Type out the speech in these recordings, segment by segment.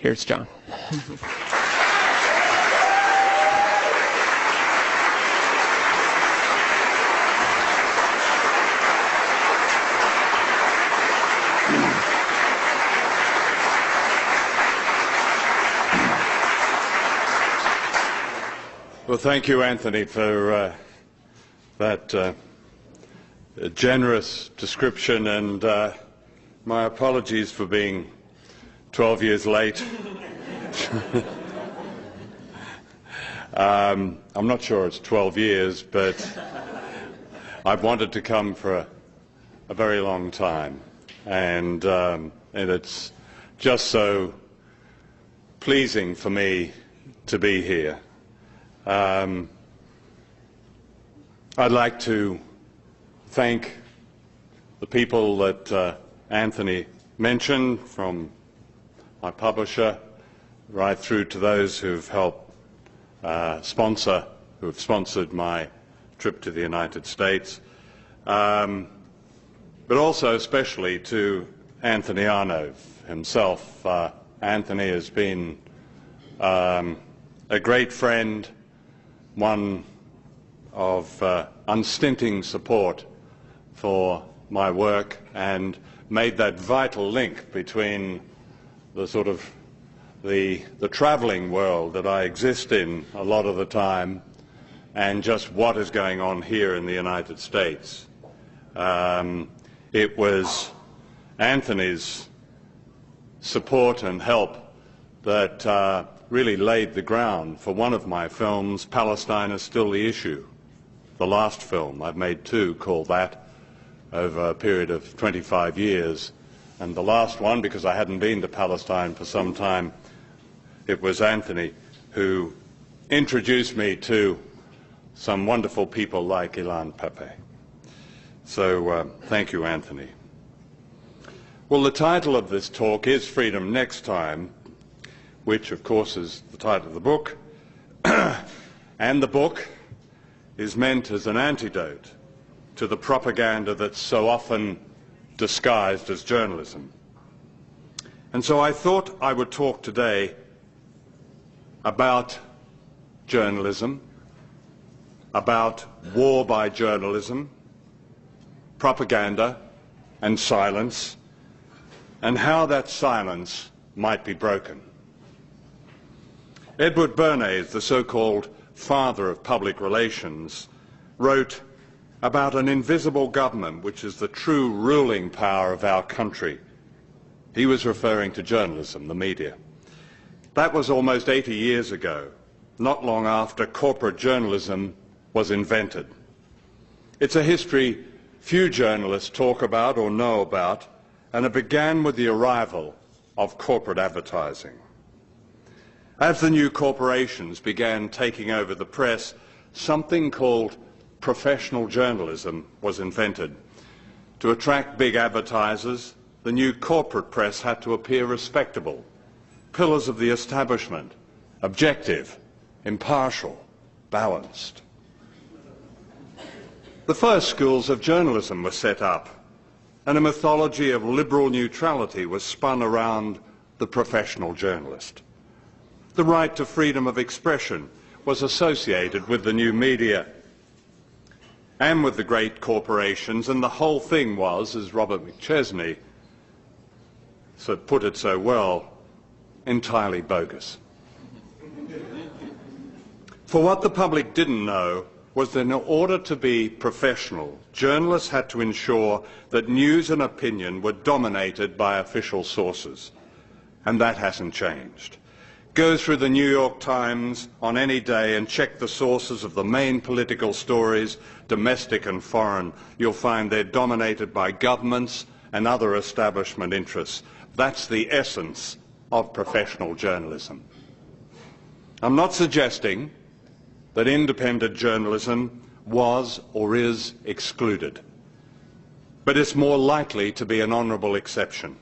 Here's John. Well, thank you, Anthony, for that generous description, and my apologies for being 12 years late. I'm not sure it's 12 years, but I've wanted to come for a very long time, and it's just so pleasing for me to be here. I'd like to thank the people that Anthony mentioned, from my publisher right through to those who've helped who have sponsored my trip to the United States, but also especially to Anthony Arnove himself. Anthony has been a great friend, one of unstinting support for my work, and made that vital link between the sort of the travelling world that I exist in a lot of the time and just what is going on here in the United States. It was Anthony's support and help that really laid the ground for one of my films, Palestine is Still the Issue. The last film, I've made two called that over a period of 25 years. And the last one, because I hadn't been to Palestine for some time, it was Anthony who introduced me to some wonderful people like Ilan Pappé. So thank you, Anthony. Well, the title of this talk is Freedom Next Time, which of course is the title of the book, and the book is meant as an antidote to the propaganda that's so often disguised as journalism. And so I thought I would talk today about journalism, about war by journalism, propaganda and silence, and how that silence might be broken. Edward Bernays, the so-called father of public relations, wrote about an invisible government which is the true ruling power of our country. He was referring to journalism, the media. That was almost 80 years ago, not long after corporate journalism was invented. It's a history few journalists talk about or know about, and it began with the arrival of corporate advertising. As the new corporations began taking over the press, something called professional journalism was invented. To attract big advertisers, the new corporate press had to appear respectable, pillars of the establishment, objective, impartial, balanced. The first schools of journalism were set up, and a mythology of liberal neutrality was spun around the professional journalist. The right to freedom of expression was associated with the new media and with the great corporations, and the whole thing was, as Robert McChesney put it so well, entirely bogus. For what the public didn't know was that in order to be professional, journalists had to ensure that news and opinion were dominated by official sources, and that hasn't changed. Go through the New York Times on any day and check the sources of the main political stories, domestic and foreign. You'll find they're dominated by governments and other establishment interests. That's the essence of professional journalism. I'm not suggesting that independent journalism was or is excluded, but it's more likely to be an honourable exception.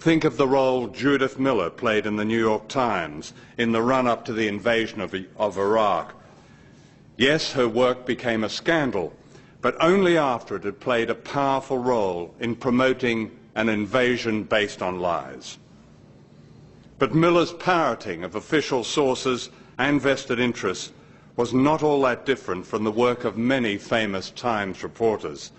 Think of the role Judith Miller played in the New York Times in the run-up to the invasion of Iraq. Yes, her work became a scandal, but only after it had played a powerful role in promoting an invasion based on lies. But Miller's parroting of official sources and vested interests was not all that different from the work of many famous Times reporters,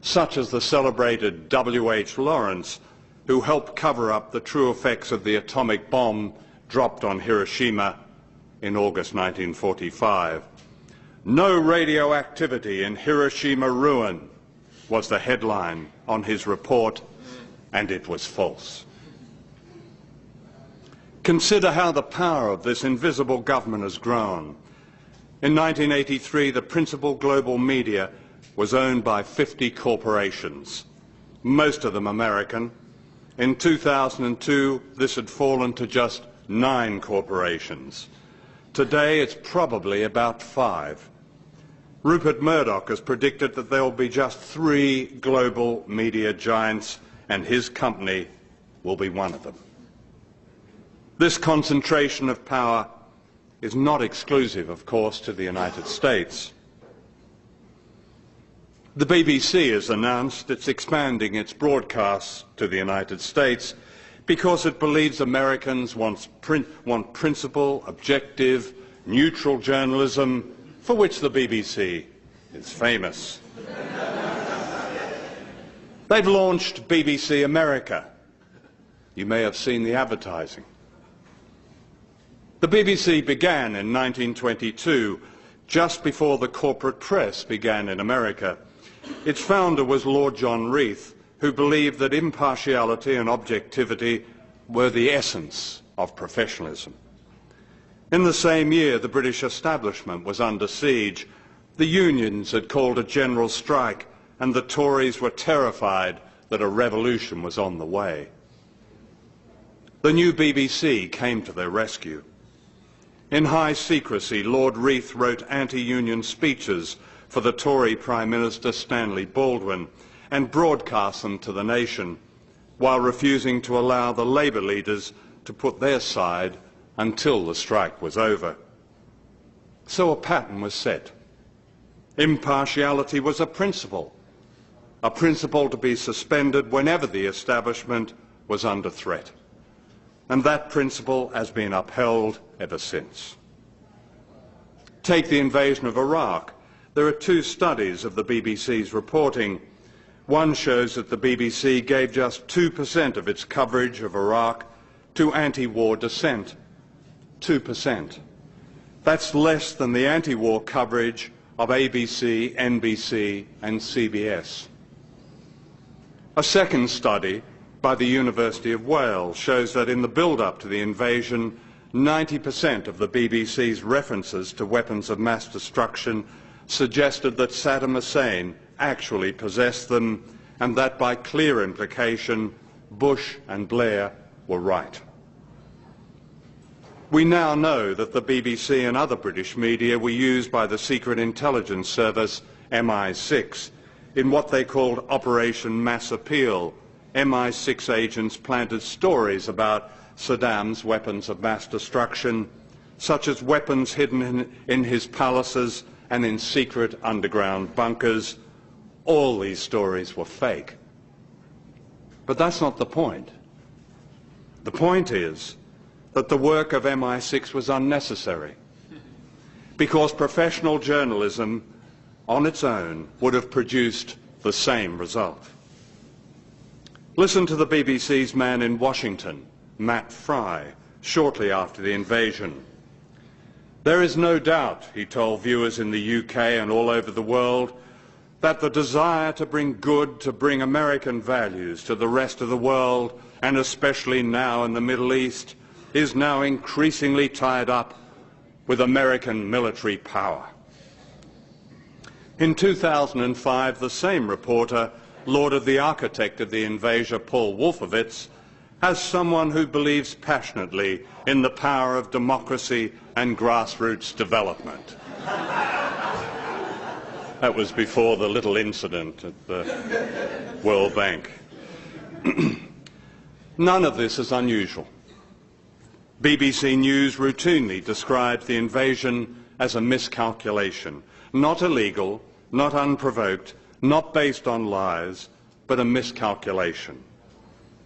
such as the celebrated W.H. Lawrence, who helped cover up the true effects of the atomic bomb dropped on Hiroshima in August 1945. "No radioactivity in Hiroshima ruin" was the headline on his report, and it was false. Consider how the power of this invisible government has grown. In 1983, the principal global media was owned by 50 corporations, most of them American. In 2002, this had fallen to just 9 corporations. Today, it's probably about 5. Rupert Murdoch has predicted that there will be just 3 global media giants, and his company will be one of them. This concentration of power is not exclusive, of course, to the United States. The BBC has announced it's expanding its broadcasts to the United States because it believes Americans want principled, objective, neutral journalism, for which the BBC is famous. They've launched BBC America. You may have seen the advertising. The BBC began in 1922, just before the corporate press began in America. Its founder was Lord John Reith, who believed that impartiality and objectivity were the essence of professionalism. In the same year, the British establishment was under siege. The unions had called a general strike, and the Tories were terrified that a revolution was on the way. The new BBC came to their rescue. In high secrecy, Lord Reith wrote anti-union speeches for the Tory Prime Minister Stanley Baldwin and broadcast them to the nation, while refusing to allow the Labour leaders to put their side until the strike was over. So a pattern was set. Impartiality was a principle to be suspended whenever the establishment was under threat. And that principle has been upheld ever since. Take the invasion of Iraq. There are 2 studies of the BBC's reporting. One shows that the BBC gave just 2% of its coverage of Iraq to anti-war dissent. 2%. That's less than the anti-war coverage of ABC, NBC and CBS. A second study by the University of Wales shows that in the build-up to the invasion, 90% of the BBC's references to weapons of mass destruction suggested that Saddam Hussein actually possessed them, and that by clear implication, Bush and Blair were right. We now know that the BBC and other British media were used by the Secret Intelligence Service, MI6, in what they called Operation Mass Appeal. MI6 agents planted stories about Saddam's weapons of mass destruction, such as weapons hidden in his palaces and in secret underground bunkers. All these stories were fake. But that's not the point. The point is that the work of MI6 was unnecessary, because professional journalism on its own would have produced the same result. Listen to the BBC's man in Washington, Matt Fry, shortly after the invasion. "There is no doubt," he told viewers in the UK and all over the world, "that the desire to bring good, to bring American values to the rest of the world, and especially now in the Middle East, is now increasingly tied up with American military power." In 2005, the same reporter lauded the architect of the invasion, Paul Wolfowitz, as someone who believes passionately in the power of democracy and grassroots development. That was before the little incident at the World Bank. None of this is unusual. BBC News routinely describes the invasion as a miscalculation, not illegal, not unprovoked, not based on lies, but a miscalculation.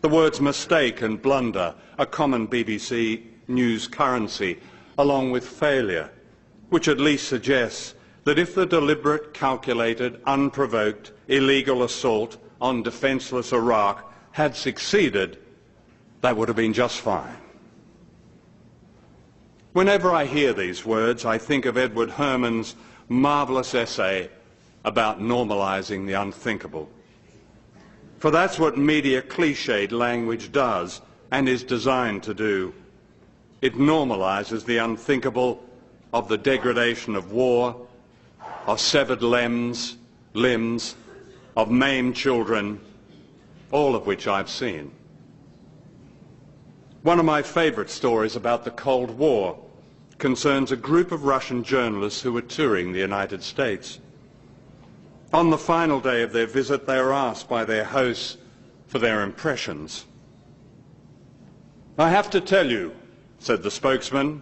The words mistake and blunder, a common BBC News currency, along with failure, which at least suggests that if the deliberate, calculated, unprovoked, illegal assault on defenceless Iraq had succeeded, that would have been just fine. Whenever I hear these words, I think of Edward Herman's marvellous essay about normalising the unthinkable. For that's what media cliched language does and is designed to do. It normalises the unthinkable of the degradation of war, of severed limbs, of maimed children, all of which I've seen. One of my favourite stories about the Cold War concerns a group of Russian journalists who were touring the United States. On the final day of their visit, they were asked by their hosts for their impressions. "I have to tell you," said the spokesman,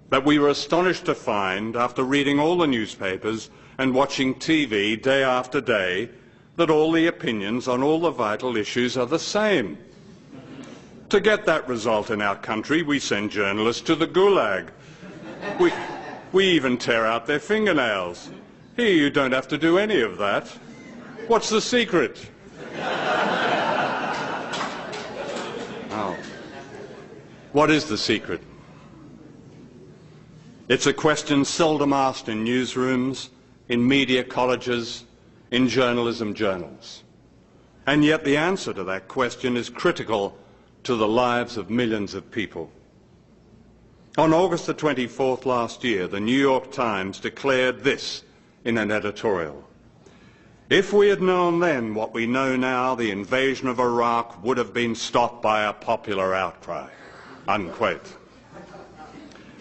"that we were astonished to find, after reading all the newspapers and watching TV day after day, that all the opinions on all the vital issues are the same. To get that result in our country, we send journalists to the Gulag. We even tear out their fingernails. Here you don't have to do any of that. What's the secret?" Oh. What is the secret? It's a question seldom asked in newsrooms, in media colleges, in journalism journals. And yet the answer to that question is critical to the lives of millions of people. On August the 24th last year, the New York Times declared this in an editorial: "If we had known then what we know now, the invasion of Iraq would have been stopped by a popular outcry." Unquote.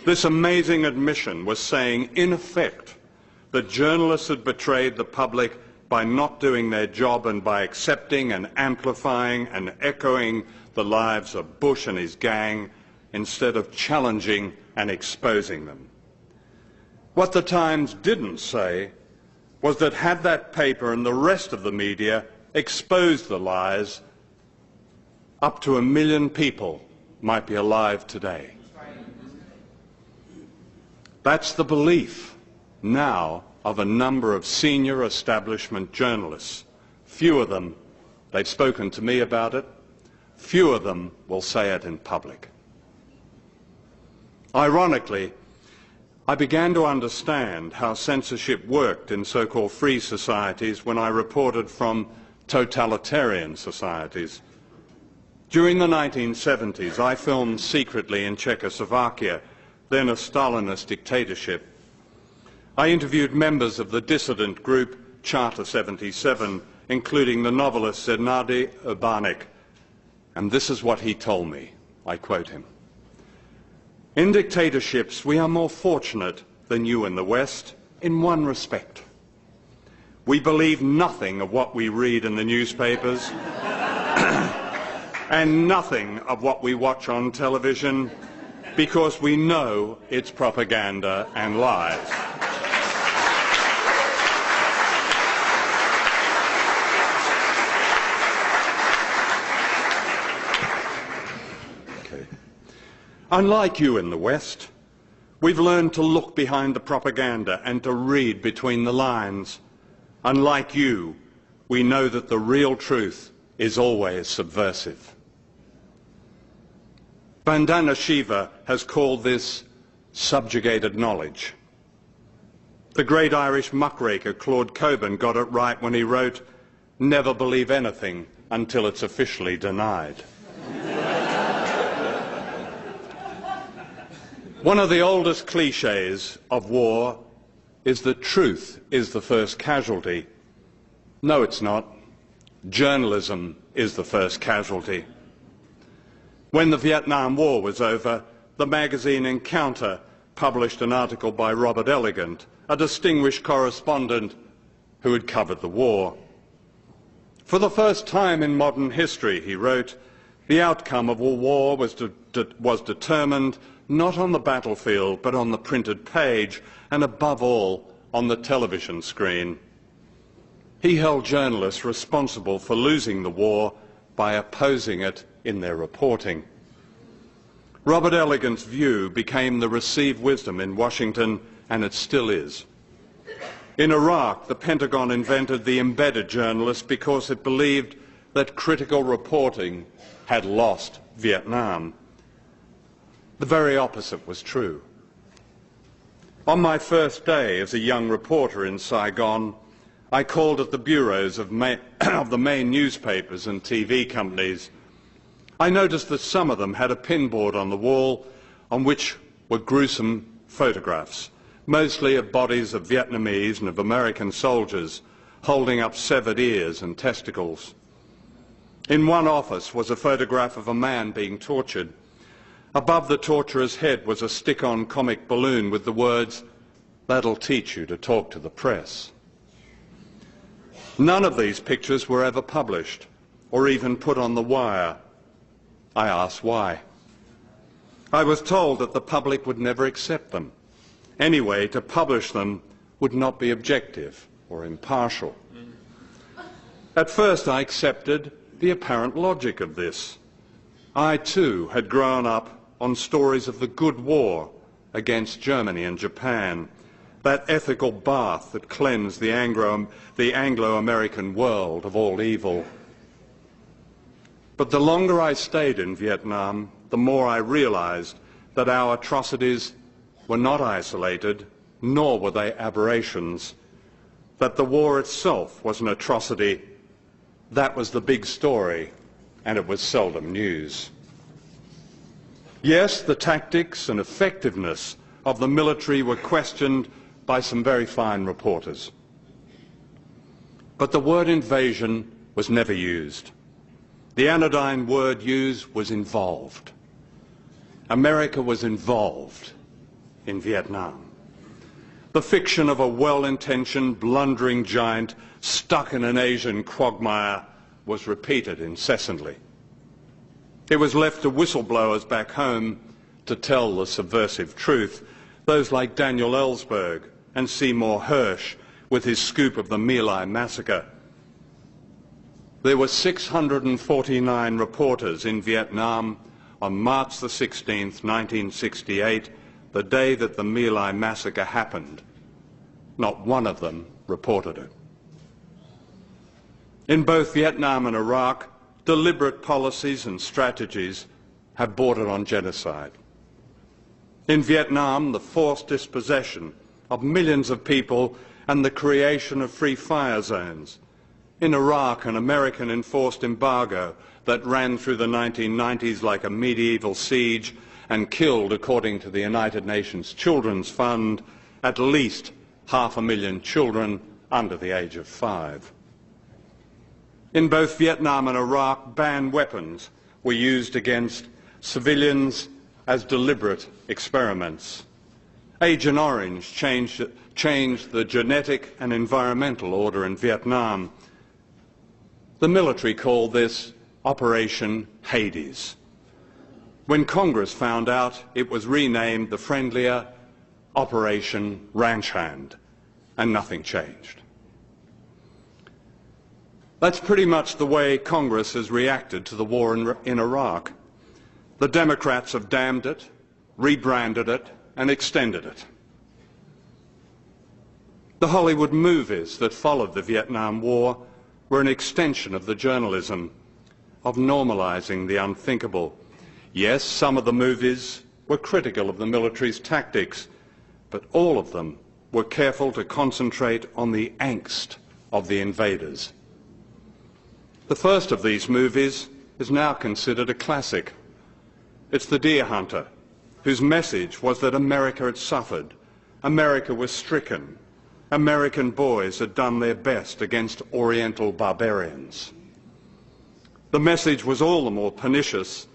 This amazing admission was saying, in effect, that journalists had betrayed the public by not doing their job and by accepting and amplifying and echoing the lives of Bush and his gang instead of challenging and exposing them. What the Times didn't say was that had that paper and the rest of the media exposed the lies, up to 1 million people might be alive today. That's the belief now of a number of senior establishment journalists. Few of them, they've spoken to me about it, few of them will say it in public. Ironically, I began to understand how censorship worked in so-called free societies when I reported from totalitarian societies. During the 1970s, I filmed secretly in Czechoslovakia, then a Stalinist dictatorship. I interviewed members of the dissident group Charter 77, including the novelist Zdeněk Urbánek, and this is what he told me. I quote him: "In dictatorships, we are more fortunate than you in the West in one respect. We believe nothing of what we read in the newspapers and nothing of what we watch on television because we know it's propaganda and lies." Unlike you in the West, we've learned to look behind the propaganda and to read between the lines. Unlike you, we know that the real truth is always subversive. Vandana Shiva has called this subjugated knowledge. The great Irish muckraker Claude Cockburn got it right when he wrote, "Never believe anything until it's officially denied." One of the oldest cliches of war is that truth is the first casualty. No, it's not. Journalism is the first casualty. When the Vietnam War was over, the magazine Encounter published an article by Robert Elegant, a distinguished correspondent who had covered the war. "For the first time in modern history," he wrote, "the outcome of a war was determined not on the battlefield, but on the printed page, and above all, on the television screen." He held journalists responsible for losing the war by opposing it in their reporting. Robert Elegant's view became the received wisdom in Washington, and it still is. In Iraq, the Pentagon invented the embedded journalist because it believed that critical reporting had lost Vietnam. The very opposite was true. On my first day as a young reporter in Saigon, I called at the bureaus of the main newspapers and TV companies. I noticed that some of them had a pinboard on the wall on which were gruesome photographs, mostly of bodies of Vietnamese and of American soldiers holding up severed ears and testicles. In one office was a photograph of a man being tortured. Above the torturer's head was a stick-on comic balloon with the words, "That'll teach you to talk to the press." None of these pictures were ever published or even put on the wire. I asked why. I was told that the public would never accept them. Anyway, to publish them would not be objective or impartial. At first I accepted the apparent logic of this. I too had grown up on stories of the good war against Germany and Japan, that ethical bath that cleansed the Anglo-American world of all evil. But the longer I stayed in Vietnam, the more I realized that our atrocities were not isolated, nor were they aberrations, that the war itself was an atrocity. That was the big story, and it was seldom news. Yes, the tactics and effectiveness of the military were questioned by some very fine reporters. But the word invasion was never used. The anodyne word used was involved. America was involved in Vietnam. The fiction of a well-intentioned, blundering giant stuck in an Asian quagmire was repeated incessantly. It was left to whistleblowers back home to tell the subversive truth, those like Daniel Ellsberg and Seymour Hersh with his scoop of the My Lai massacre. There were 649 reporters in Vietnam on March the 16th, 1968, the day that the My Lai massacre happened. Not one of them reported it. In both Vietnam and Iraq, deliberate policies and strategies have bordered on genocide. In Vietnam, the forced dispossession of millions of people and the creation of free fire zones. In Iraq, an American enforced embargo that ran through the 1990s like a medieval siege and killed, according to the United Nations Children's Fund, at least 500,000 children under the age of 5. In both Vietnam and Iraq, banned weapons were used against civilians as deliberate experiments. Agent Orange changed the genetic and environmental order in Vietnam. The military called this Operation Hades. When Congress found out, it was renamed the friendlier Operation Ranch Hand, and nothing changed. That's pretty much the way Congress has reacted to the war in Iraq. The Democrats have damned it, rebranded it, and extended it. The Hollywood movies that followed the Vietnam War were an extension of the journalism of normalizing the unthinkable. Yes, some of the movies were critical of the military's tactics, but all of them were careful to concentrate on the angst of the invaders. The first of these movies is now considered a classic. It's The Deer Hunter, whose message was that America had suffered, America was stricken, American boys had done their best against Oriental barbarians. The message was all the more pernicious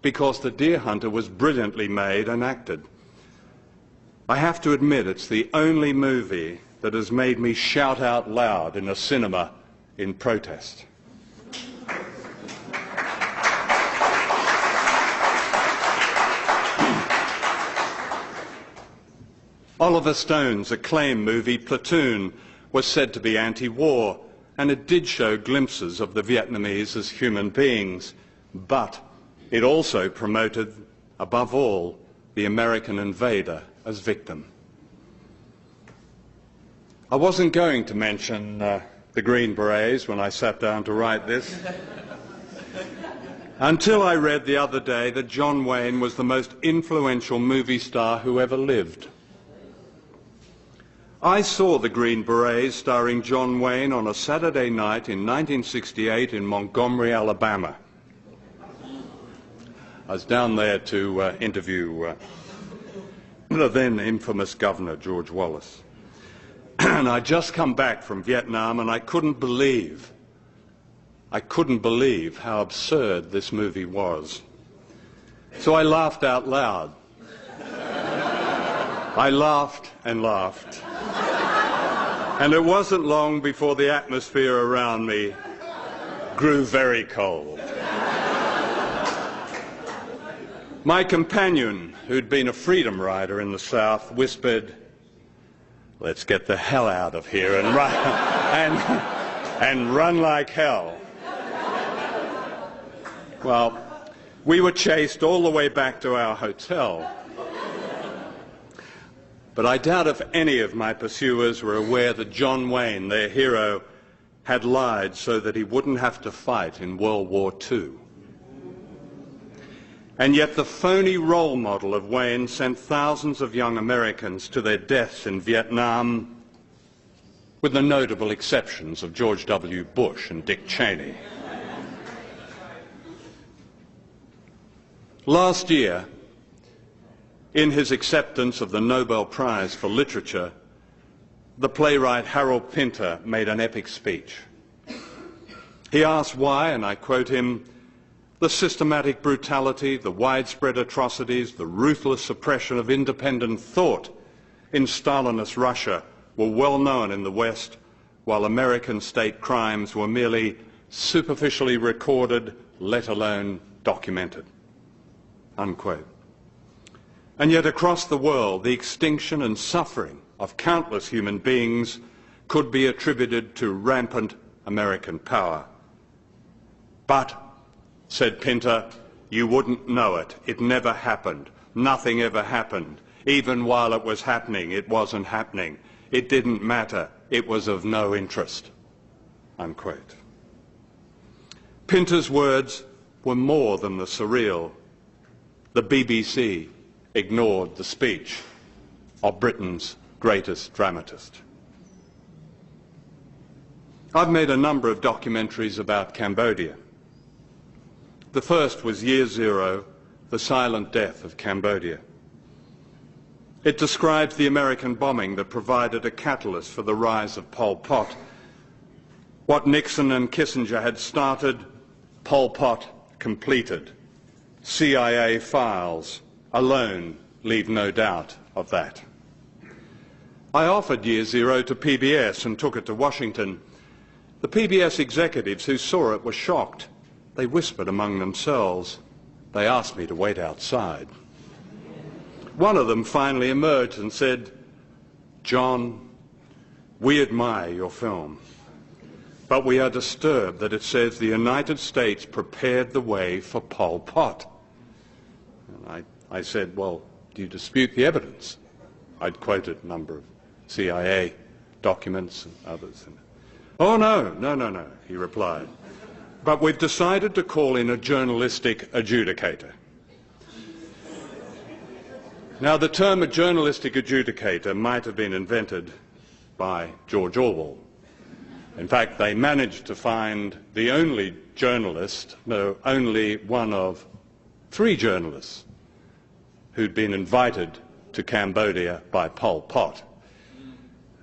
because The Deer Hunter was brilliantly made and acted. I have to admit it's the only movie that has made me shout out loud in a cinema in protest. Oliver Stone's acclaimed movie Platoon was said to be anti-war, and it did show glimpses of the Vietnamese as human beings, but it also promoted, above all, the American invader as victim. I wasn't going to mention the Green Berets when I sat down to write this, until I read the other day that John Wayne was the most influential movie star who ever lived. I saw the Green Berets starring John Wayne on a Saturday night in 1968 in Montgomery, Alabama. I was down there to interview the then infamous Governor, George Wallace. And I'd just come back from Vietnam, and I couldn't believe how absurd this movie was. So I laughed out loud. I laughed and laughed. And it wasn't long before the atmosphere around me grew very cold. My companion, who'd been a freedom rider in the South, whispered, "Let's get the hell out of here and run, and run like hell." Well, we were chased all the way back to our hotel. But I doubt if any of my pursuers were aware that John Wayne, their hero, had lied so that he wouldn't have to fight in World War II. And yet the phony role model of Wayne sent thousands of young Americans to their deaths in Vietnam, with the notable exceptions of George W. Bush and Dick Cheney. Last year, in his acceptance of the Nobel Prize for Literature, the playwright Harold Pinter made an epic speech. He asked why, and I quote him, "The systematic brutality, the widespread atrocities, the ruthless suppression of independent thought in Stalinist Russia were well known in the West, while American state crimes were merely superficially recorded, let alone documented." Unquote. And yet across the world, the extinction and suffering of countless human beings could be attributed to rampant American power. But, said Pinter, you wouldn't know it. It never happened. Nothing ever happened. Even while it was happening, it wasn't happening. It didn't matter. It was of no interest. Unquote. Pinter's words were more than the surreal. The BBC ignored the speech of Britain's greatest dramatist. I've made a number of documentaries about Cambodia. The first was Year Zero, The Silent Death of Cambodia. It describes the American bombing that provided a catalyst for the rise of Pol Pot. What Nixon and Kissinger had started, Pol Pot completed. CIA files alone leave no doubt of that. I offered Year Zero to PBS and took it to Washington. The PBS executives who saw it were shocked. They whispered among themselves. They asked me to wait outside. One of them finally emerged and said, "John, we admire your film, but we are disturbed that it says the United States prepared the way for Pol Pot." And I said, "Well, do you dispute the evidence?" I'd quoted a number of CIA documents and others. "Oh, no, he replied. But we've decided to call in a journalistic adjudicator." Now, the term a journalistic adjudicator might have been invented by George Orwell. In fact, they managed to find the only journalist, no, only one of 3 journalists who'd been invited to Cambodia by Pol Pot.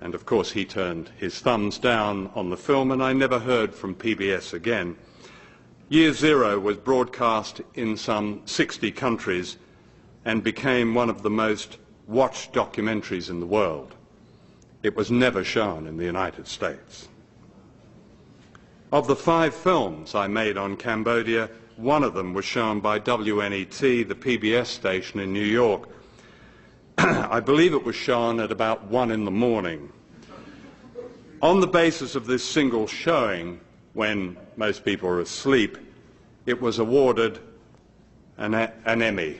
And of course he turned his thumbs down on the film, and I never heard from PBS again. Year Zero was broadcast in some 60 countries and became one of the most watched documentaries in the world. It was never shown in the United States. Of the 5 films I made on Cambodia, one of them was shown by WNET, the PBS station in New York. I believe it was shown at about 1 in the morning. On the basis of this single showing, when most people are asleep, it was awarded an Emmy.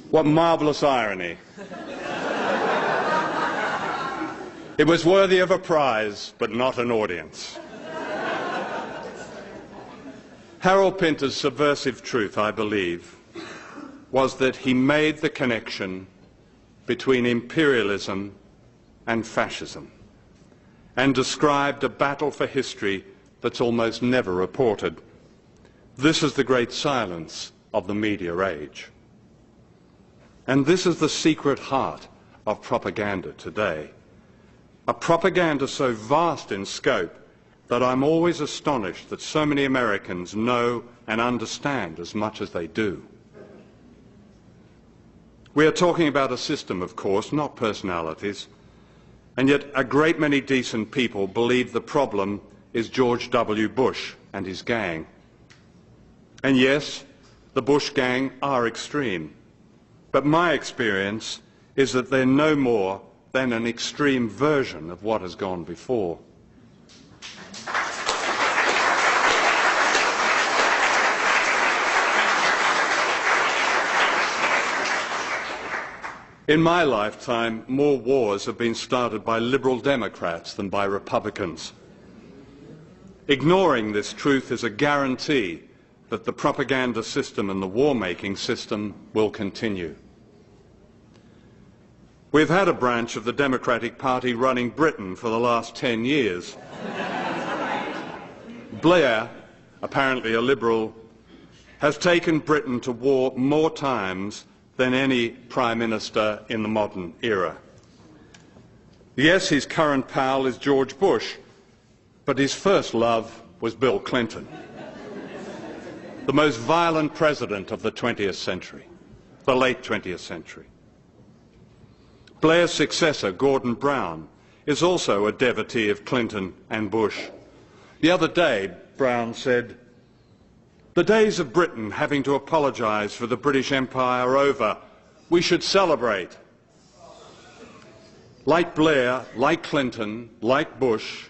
What marvellous irony. It was worthy of a prize, but not an audience. Harold Pinter's subversive truth, I believe, was that he made the connection between imperialism and fascism and described a battle for history that's almost never reported. This is the great silence of the media age. And this is the secret heart of propaganda today. A propaganda so vast in scope that I'm always astonished that so many Americans know and understand as much as they do. We are talking about a system, of course, not personalities, and yet a great many decent people believe the problem is George W. Bush and his gang. And yes, the Bush gang are extreme, but my experience is that they're no more than an extreme version of what has gone before. In my lifetime, more wars have been started by Liberal Democrats than by Republicans. Ignoring this truth is a guarantee that the propaganda system and the war-making system will continue. We've had a branch of the Democratic Party running Britain for the last 10 years. Blair, apparently a Liberal, has taken Britain to war more times than any Prime Minister in the modern era. Yes, his current pal is George Bush, but his first love was Bill Clinton, the most violent president of the 20th century, the late 20th century. Blair's successor, Gordon Brown, is also a devotee of Clinton and Bush. The other day, Brown said, "The days of Britain having to apologise for the British Empire are over. We should celebrate." Like Blair, like Clinton, like Bush,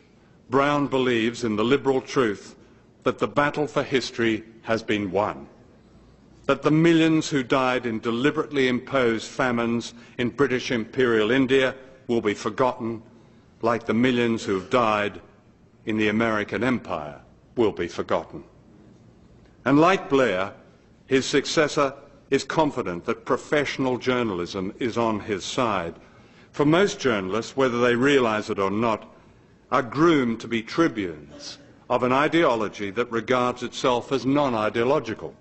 Brown believes in the liberal truth that the battle for history has been won, that the millions who died in deliberately imposed famines in British Imperial India will be forgotten, like the millions who have died in the American Empire will be forgotten. And like Blair, his successor is confident that professional journalism is on his side. For most journalists, whether they realise it or not, are groomed to be tribunes of an ideology that regards itself as non-ideological,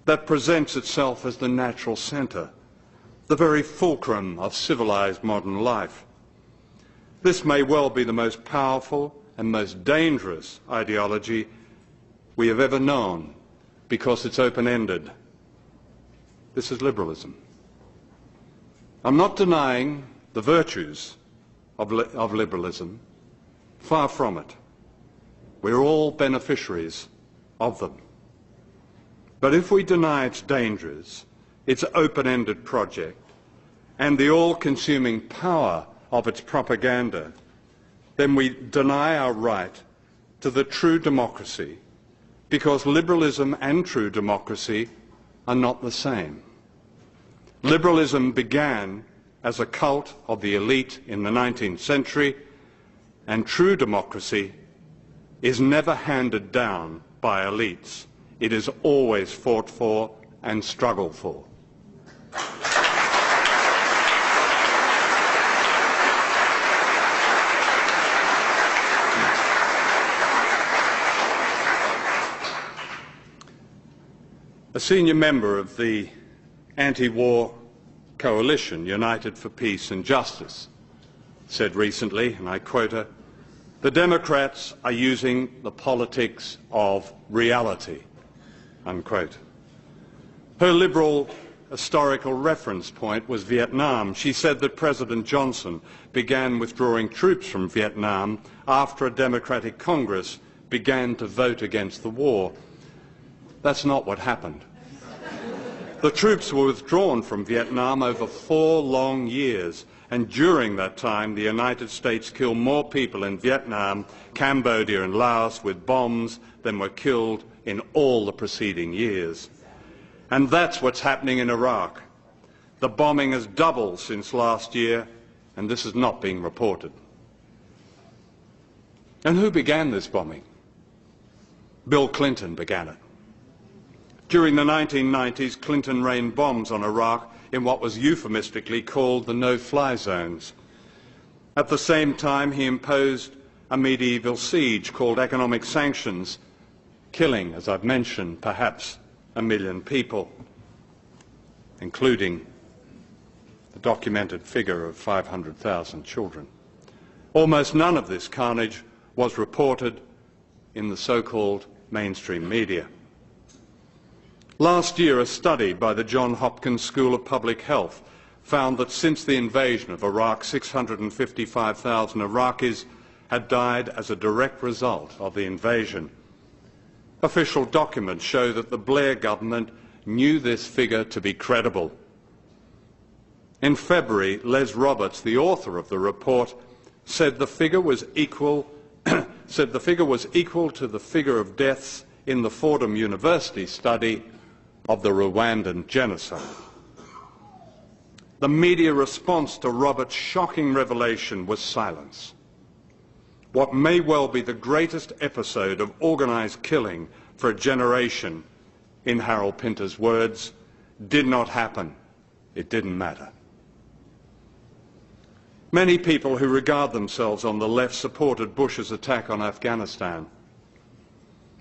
that presents itself as the natural centre, the very fulcrum of civilised modern life. This may well be the most powerful and most dangerous ideology we have ever known, because it's open-ended. This is liberalism. I'm not denying the virtues of liberalism. Far from it. We're all beneficiaries of them. But if we deny its dangers, its open-ended project, and the all-consuming power of its propaganda, then we deny our right to the true democracy, because liberalism and true democracy are not the same. Liberalism began as a cult of the elite in the 19th century, and true democracy is never handed down by elites. It is always fought for and struggled for. A senior member of the anti-war coalition, United for Peace and Justice, said recently, and I quote her, "The Democrats are using the politics of reality," unquote. Her liberal historical reference point was Vietnam. She said that President Johnson began withdrawing troops from Vietnam after a Democratic Congress began to vote against the war. That's not what happened. The troops were withdrawn from Vietnam over 4 long years, and during that time the United States killed more people in Vietnam, Cambodia and Laos with bombs than were killed in all the preceding years. And that's what's happening in Iraq. The bombing has doubled since last year, and this is not being reported. And who began this bombing? Bill Clinton began it. During the 1990s, Clinton rained bombs on Iraq in what was euphemistically called the no-fly zones. At the same time, he imposed a medieval siege called economic sanctions, killing, as I've mentioned, perhaps 1 million people, including the documented figure of 500,000 children. Almost none of this carnage was reported in the so-called mainstream media. Last year, a study by the Johns Hopkins School of Public Health found that since the invasion of Iraq, 655,000 Iraqis had died as a direct result of the invasion. Official documents show that the Blair government knew this figure to be credible. In February, Les Roberts, the author of the report, said the figure was equal to the figure of deaths in the Fordham University study of the Rwandan genocide. The media response to Roberts' shocking revelation was silence. What may well be the greatest episode of organised killing for a generation, in Harold Pinter's words, did not happen. It didn't matter. Many people who regard themselves on the left supported Bush's attack on Afghanistan.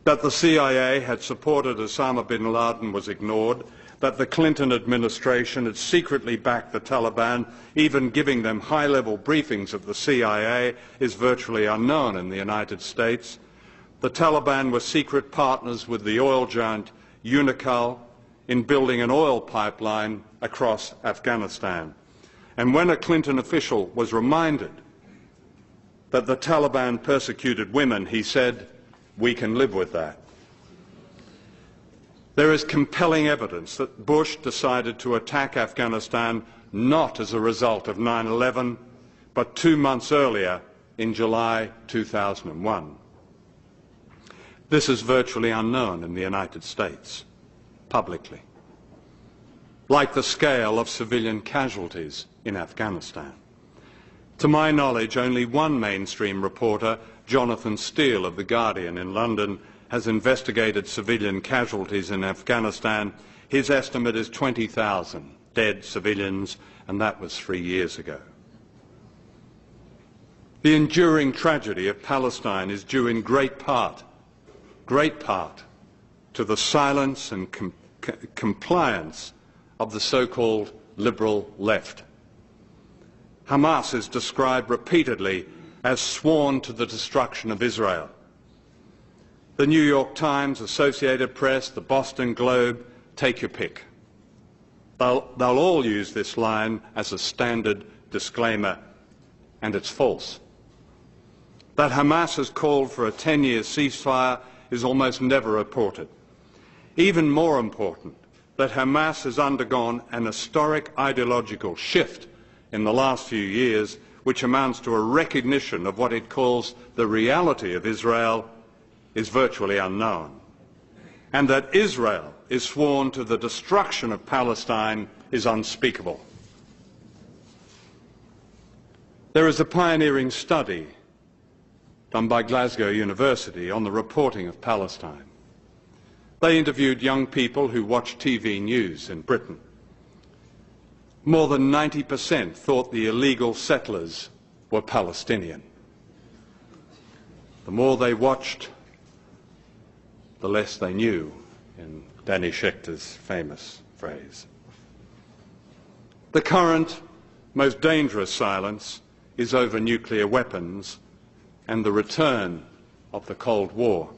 That the CIA had supported Osama bin Laden was ignored, that the Clinton administration had secretly backed the Taliban, even giving them high-level briefings of the CIA, is virtually unknown in the United States. The Taliban were secret partners with the oil giant Unocal in building an oil pipeline across Afghanistan. And when a Clinton official was reminded that the Taliban persecuted women, he said, "We can live with that." There is compelling evidence that Bush decided to attack Afghanistan not as a result of 9/11, but 2 months earlier in July 2001. This is virtually unknown in the United States, publicly, like the scale of civilian casualties in Afghanistan. To my knowledge, only one mainstream reporter, Jonathan Steele of The Guardian in London, has investigated civilian casualties in Afghanistan. His estimate is 20,000 dead civilians, and that was 3 years ago. The enduring tragedy of Palestine is due in great part to the silence and compliance of the so-called liberal left. Hamas is described repeatedly as sworn to the destruction of Israel. The New York Times, Associated Press, the Boston Globe, take your pick. They'll all use this line as a standard disclaimer, and it's false. That Hamas has called for a 10-year ceasefire is almost never reported. Even more important, that Hamas has undergone an historic ideological shift in the last few years, which amounts to a recognition of what it calls the reality of Israel, is virtually unknown. And that Israel is sworn to the destruction of Palestine is unspeakable. There is a pioneering study done by Glasgow University on the reporting of Palestine. They interviewed young people who watch TV news in Britain. More than 90% thought the illegal settlers were Palestinian. The more they watched, the less they knew, in Danny Schechter's famous phrase. The current, most dangerous silence is over nuclear weapons and the return of the Cold War.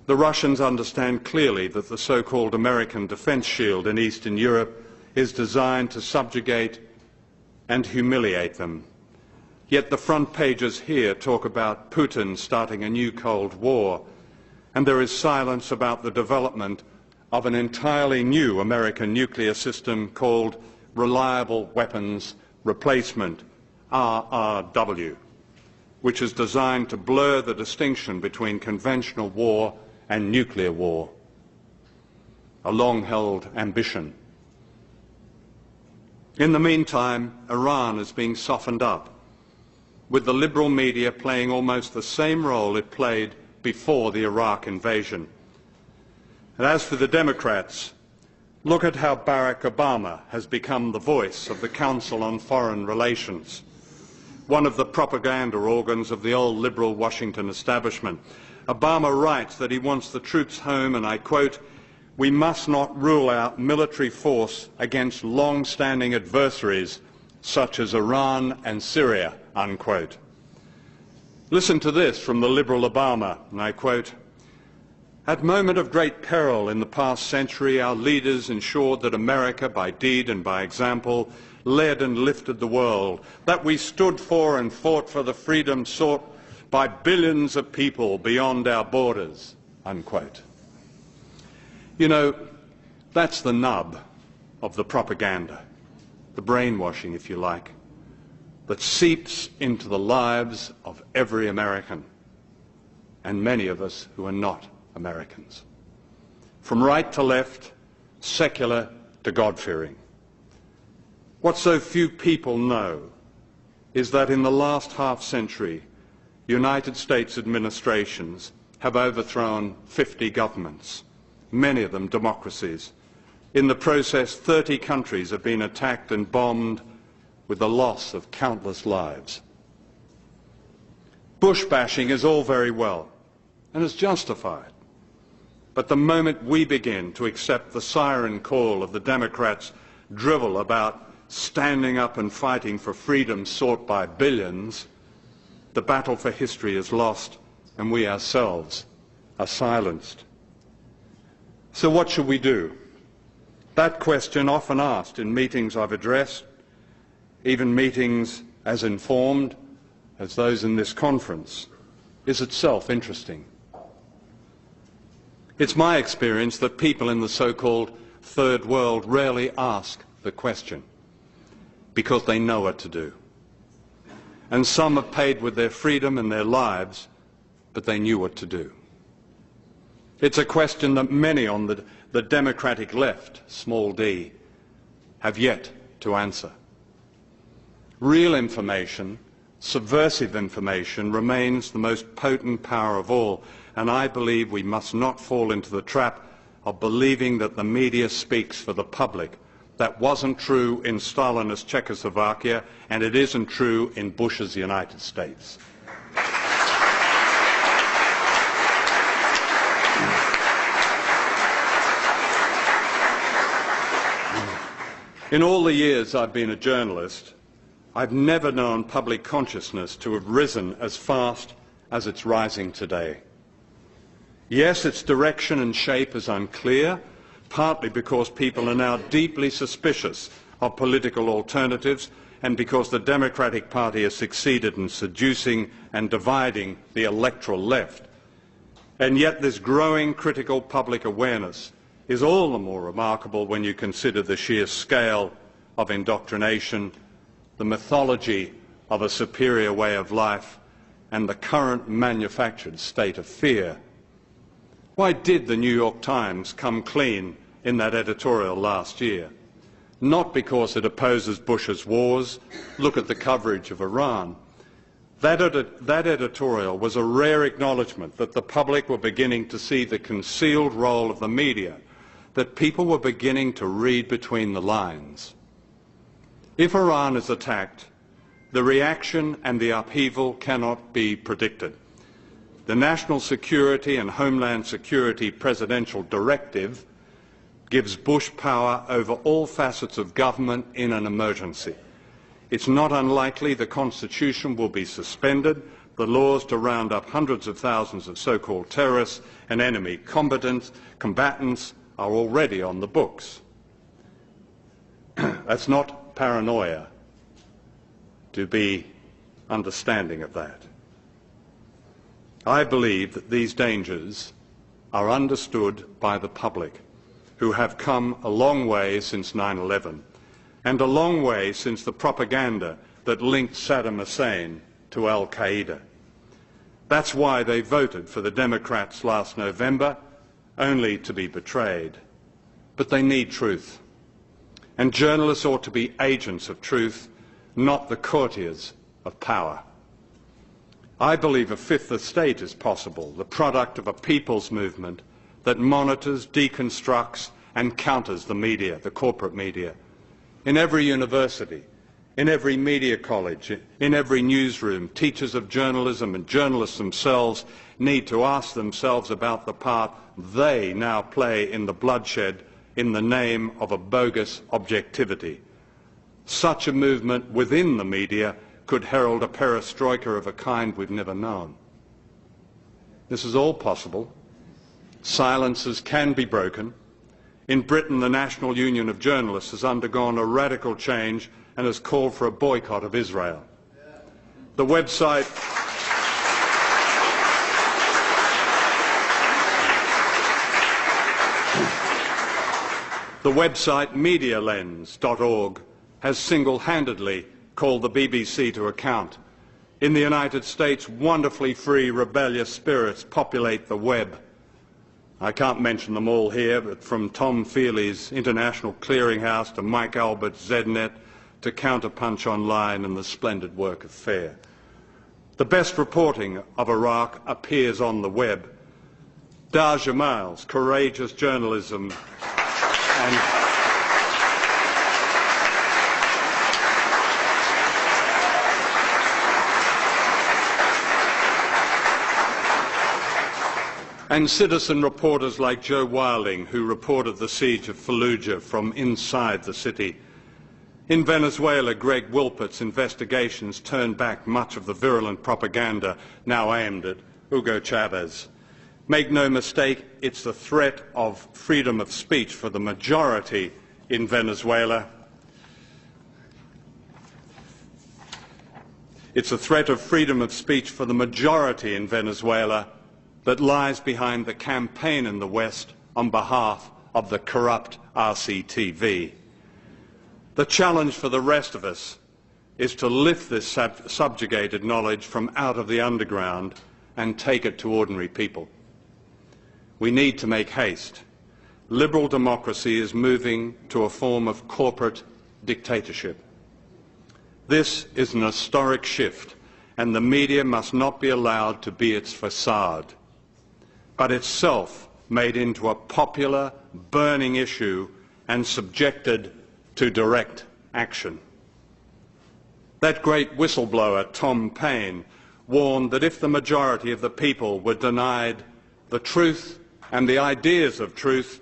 The Russians understand clearly that the so-called American defense shield in Eastern Europe is designed to subjugate and humiliate them. Yet the front pages here talk about Putin starting a new Cold War, and there is silence about the development of an entirely new American nuclear system called Reliable Weapons replacement RRW, which is designed to blur the distinction between conventional war and nuclear war, a long-held ambition. In the meantime, Iran is being softened up, with the liberal media playing almost the same role it played before the Iraq invasion. And as for the Democrats, look at how Barack Obama has become the voice of the Council on Foreign Relations, one of the propaganda organs of the old liberal Washington establishment. Obama writes that he wants the troops home, and I quote, "We must not rule out military force against long-standing adversaries such as Iran and Syria," unquote. Listen to this from the liberal Obama, and I quote, "At moment of great peril in the past century, our leaders ensured that America, by deed and by example, led and lifted the world, that we stood for and fought for the freedom sought by billions of people beyond our borders," unquote. You know, that's the nub of the propaganda, the brainwashing, if you like, that seeps into the lives of every American, and many of us who are not Americans. From right to left, secular to God-fearing. What so few people know is that in the last half-century, United States administrations have overthrown 50 governments, many of them democracies. In the process, 30 countries have been attacked and bombed with the loss of countless lives. Bush bashing is all very well and is justified. But the moment we begin to accept the siren call of the Democrats' drivel about standing up and fighting for freedom sought by billions, the battle for history is lost and we ourselves are silenced. So what should we do? That question, often asked in meetings I've addressed, even meetings as informed as those in this conference, is itself interesting. It's my experience that people in the so-called third world rarely ask the question because they know what to do. And some have paid with their freedom and their lives, but they knew what to do. It's a question that many on the democratic left, small d, have yet to answer. Real information, subversive information, remains the most potent power of all, and I believe we must not fall into the trap of believing that the media speaks for the public. That wasn't true in Stalinist Czechoslovakia, and it isn't true in Bush's United States. In all the years I've been a journalist, I've never known public consciousness to have risen as fast as it's rising today. Yes, its direction and shape is unclear, partly because people are now deeply suspicious of political alternatives and because the Democratic Party has succeeded in seducing and dividing the electoral left. And yet this growing critical public awareness is all the more remarkable when you consider the sheer scale of indoctrination, the mythology of a superior way of life, and the current manufactured state of fear. Why did the New York Times come clean in that editorial last year? Not because it opposes Bush's wars. Look at the coverage of Iran. That editorial was a rare acknowledgement that the public were beginning to see the concealed role of the media, that people were beginning to read between the lines. If Iran is attacked, the reaction and the upheaval cannot be predicted. The National Security and Homeland Security Presidential Directive gives Bush power over all facets of government in an emergency. It's not unlikely the Constitution will be suspended, the laws to round up hundreds of thousands of so-called terrorists and enemy combatants are already on the books. That's not paranoia to be understanding of that. I believe that these dangers are understood by the public, who have come a long way since 9/11, and a long way since the propaganda that linked Saddam Hussein to Al-Qaeda. That's why they voted for the Democrats last November, only to be betrayed. But they need truth. And journalists ought to be agents of truth, not the courtiers of power. I believe a fifth estate is possible, the product of a people's movement that monitors, deconstructs and counters the media, the corporate media. In every university, in every media college, in every newsroom, teachers of journalism and journalists themselves need to ask themselves about the part they now play in the bloodshed in the name of a bogus objectivity. Such a movement within the media could herald a perestroika of a kind we've never known. This is all possible. Silences can be broken. In Britain, the National Union of Journalists has undergone a radical change and has called for a boycott of Israel. The website medialens.org has single-handedly called the BBC to account. In the United States, wonderfully free, rebellious spirits populate the web. I can't mention them all here, but from Tom Feely's International Clearinghouse to Mike Albert's ZNet to Counterpunch Online and the splendid work of FAIR. The best reporting of Iraq appears on the web. Dar Jamal's courageous journalism and citizen reporters like Joe Wilding, who reported the siege of Fallujah from inside the city. In Venezuela, Greg Wilpert's investigations turned back much of the virulent propaganda now aimed at Hugo Chavez. Make no mistake, it's the threat of freedom of speech for the majority in Venezuela. It's a threat of freedom of speech for the majority in Venezuela that lies behind the campaign in the West on behalf of the corrupt RCTV. The challenge for the rest of us is to lift this subjugated knowledge from out of the underground and take it to ordinary people. We need to make haste. Liberal democracy is moving to a form of corporate dictatorship. This is an historic shift, and the media must not be allowed to be its facade, but itself made into a popular, burning issue and subjected to direct action. That great whistleblower, Tom Paine, warned that if the majority of the people were denied the truth and the ideas of truth,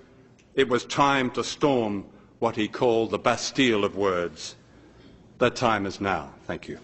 it was time to storm what he called the Bastille of words. That time is now. Thank you.